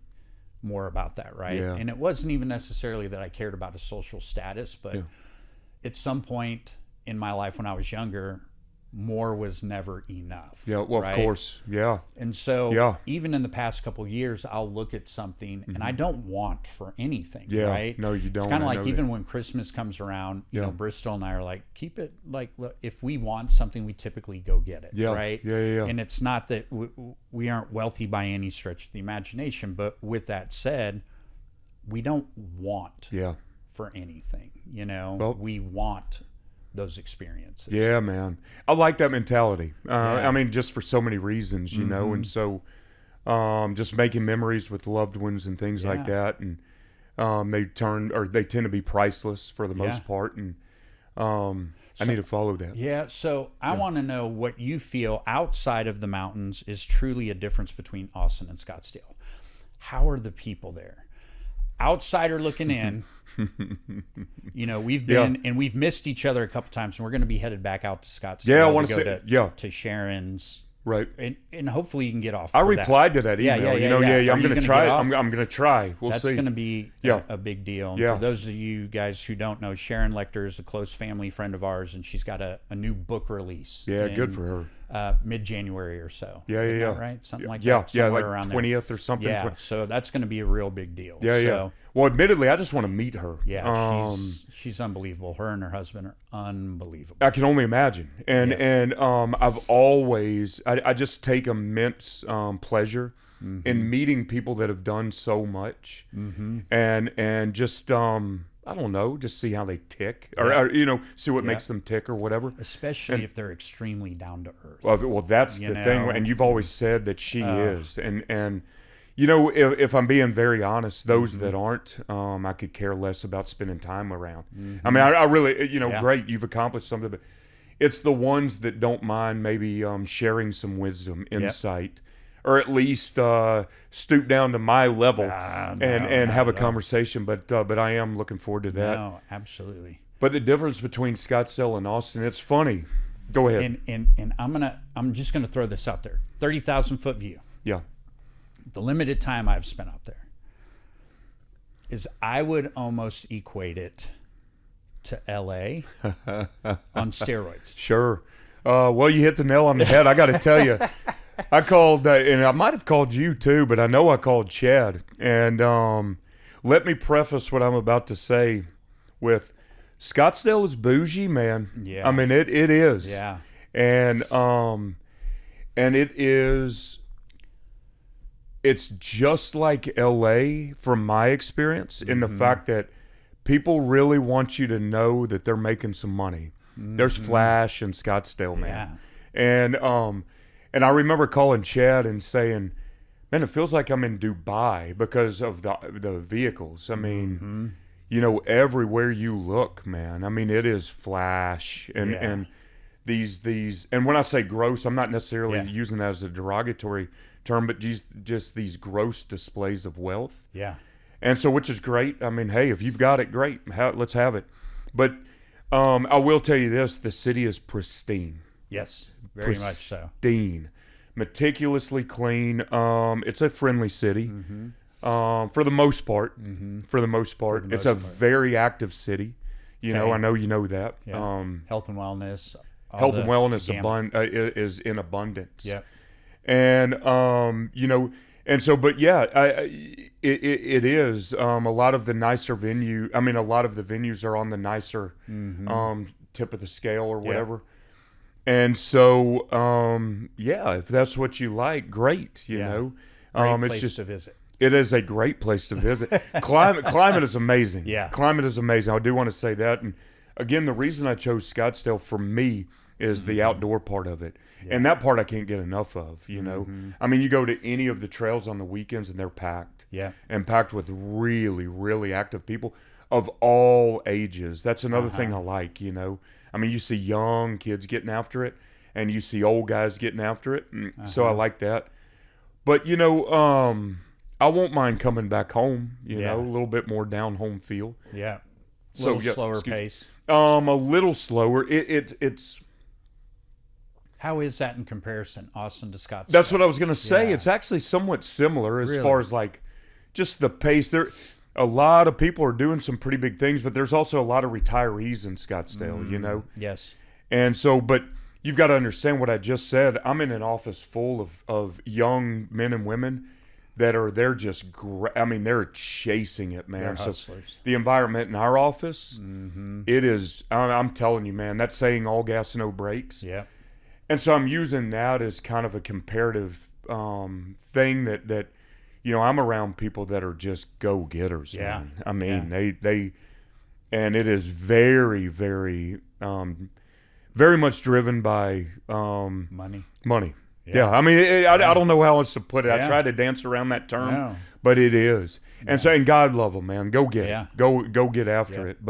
more about that, right? Yeah. And it wasn't even necessarily that I cared about a social status, but at some point in my life when I was younger, more was never enough. Yeah, well, right? of course. Yeah. And so even in the past couple of years, I'll look at something and I don't want for anything, right? No, you don't. It's kind of I like know even that. when Christmas comes around, you know, Bristol and I are like, keep it like, look, if we want something, we typically go get it, right? Yeah. And it's not that we aren't wealthy by any stretch of the imagination, but with that said, we don't want for anything, you know? Well, we want those experiences. Yeah, man. I like that mentality. I mean, just for so many reasons, you know, and so just making memories with loved ones and things like that. And they tend to be priceless for the most part. And I need to follow that. Yeah. So I want to know what you feel outside of the mountains is truly a difference between Austin and Scottsdale. How are the people there? Outsider looking in, you know, we've been and we've missed each other a couple times, and we're going to be headed back out to Scottsdale. Yeah, I want to say to Sharon's. Right. And hopefully you can get off. I replied to that email. I'm going to try. I'm going to try. We'll see. That's going to be a big deal. And for those of you guys who don't know, Sharon Lecter is a close family friend of ours, and she's got a new book release. Yeah, good for her. Mid-January or so. Yeah. Right? Something like that. Yeah, like around 20th or something. Yeah, so that's going to be a real big deal. Yeah. Well, admittedly, I just want to meet her. Yeah, she's unbelievable. Her and her husband are unbelievable. I can only imagine. And I've always, I just take immense pleasure in meeting people that have done so much, and just I don't know, just see how they tick, or you know, see what makes them tick or whatever. Especially if they're extremely down to earth. Well, that's the thing, and you've always said that she is, and you know, if I'm being very honest, those that aren't, I could care less about spending time around. I mean, I really, you know, great, you've accomplished something, but it's the ones that don't mind maybe sharing some wisdom, insight, or at least stoop down to my level and have a conversation. But I am looking forward to that. No, absolutely. But the difference between Scottsdale and Austin, it's funny. Go ahead. And I'm just gonna throw this out there. 30,000 foot view. Yeah. The limited time I've spent out there is I would almost equate it to LA on steroids. Sure. Well, you hit the nail on the head. I got to tell you, I called, and I might have called you too, but I know I called Chad. And let me preface what I'm about to say with Scottsdale is bougie, man. Yeah. I mean, it is. Yeah. And it is, it's just like LA from my experience in the fact that people really want you to know that they're making some money. There's flash in Scottsdale, man. Yeah. And I remember calling Chad and saying, man, it feels like I'm in Dubai because of the vehicles. I mean, you know, everywhere you look, man. I mean, it is flash and these and when I say gross, I'm not necessarily using that as a derogatory term, but just these gross displays of wealth. Yeah. And so, which is great. I mean, hey, if you've got it, great. Let's have it. But I will tell you this: the city is pristine. Yes, very much so. Pristine, meticulously clean. It's a friendly city, for the most part. For the most part, it's a very active city. You know, I know you know that. Yeah. Health and wellness. Health and wellness is in abundance. Yeah. And you know. And so, but yeah, it is a lot of the nicer venue. I mean, a lot of the venues are on the nicer tip of the scale or whatever. And so, yeah, if that's what you like, great. You know, great it's place just to visit. It is a great place to visit. Climate is amazing. Yeah, climate is amazing. I do want to say that. And again, the reason I chose Scottsdale for me is the outdoor part of it. Yeah. And that part I can't get enough of, you know. I mean, you go to any of the trails on the weekends and they're packed. Yeah. And packed with really, really active people of all ages. That's another thing I like, you know. I mean, you see young kids getting after it and you see old guys getting after it. So I like that. But, you know, I won't mind coming back home, you know, a little bit more down home feel. Yeah. Slower pace. A little slower. It's... How is that in comparison, Austin to Scottsdale? That's what I was going to say. It's actually somewhat similar as far as like just the pace. There, a lot of people are doing some pretty big things, but there's also a lot of retirees in Scottsdale, you know? Yes. And so, but you've got to understand what I just said. I'm in an office full of young men and women that are, they're just, I mean, they're chasing it, man. They're hustlers. So the environment in our office, it is, I'm telling you, man, that's saying all gas, no brakes. Yeah. And so I'm using that as kind of a comparative thing that you know, I'm around people that are just go-getters, man. I mean, they and it is very, very, very much driven by money. Yeah. I mean, I don't know how else to put it. I tried to dance around that term, but it is. And so, and God love them, man. Go get it. Go get after it.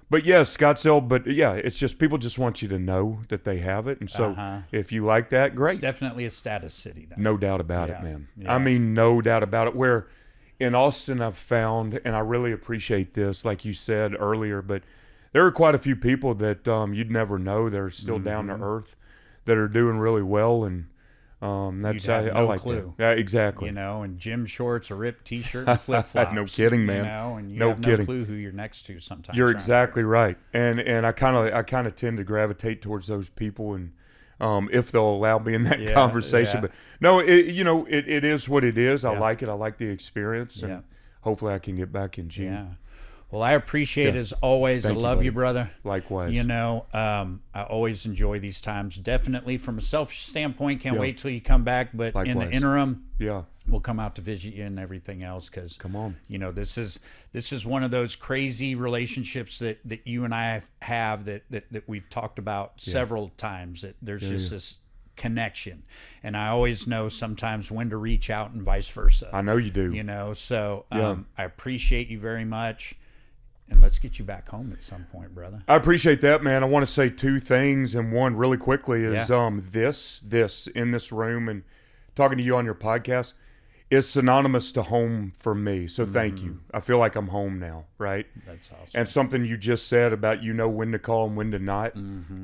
But yeah, Scottsdale, but yeah, it's just people just want you to know that they have it. And so if you like that, great. It's definitely a status city, though. No doubt about it, man. Yeah. I mean, no doubt about it. Where in Austin I've found, and I really appreciate this, like you said earlier, but there are quite a few people that you'd never know that are still down to earth, that are doing really well. And that's I like clue. That. Yeah, exactly. You know, and gym shorts, a ripped T-shirt, and flip flops. No kidding, man. You know, and you no have kidding. no clue who you're next to sometimes. You're exactly right, and I kind of tend to gravitate towards those people, and if they'll allow me in that conversation. But no, it is what it is. I like it. I like the experience, and hopefully I can get back in gym. Yeah. Well, I appreciate it as always. Thank I love you, brother. Likewise. You know, I always enjoy these times. Definitely from a selfish standpoint, can't wait till you come back. But in the interim, we'll come out to visit you and everything else. Because come on, you know, this is one of those crazy relationships that you and I have that we've talked about several times. That there's just this connection, and I always know sometimes when to reach out and vice versa. I know you do. You know, so I appreciate you very much. And let's get you back home at some point, brother. I appreciate that, man. I want to say two things, and one really quickly is this in this room and talking to you on your podcast. is synonymous to home for me. So thank you. I feel like I'm home now, right? That's awesome. And something you just said about when to call and when to not,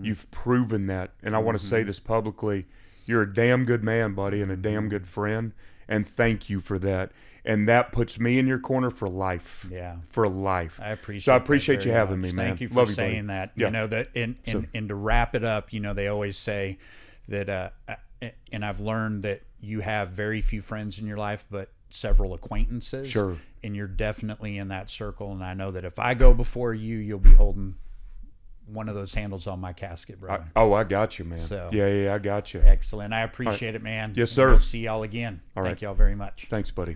you've proven that. And I want to say this publicly. You're a damn good man, buddy, and a damn good friend. And thank you for that. And that puts me in your corner for life. Yeah. For life. I appreciate So I appreciate that you very having much. me, man. Thank you for Love you, saying buddy. that. Yeah. You know, that and to wrap it up, they always say that, and I've learned that you have very few friends in your life, but several acquaintances. Sure. And you're definitely in that circle. And I know that if I go before you, you'll be holding one of those handles on my casket, brother. I got you, man. So, yeah, I got you. Excellent. I appreciate it, man. Yes, And sir. we'll see y'all again. All right. Thank y'all very much. Thanks, buddy.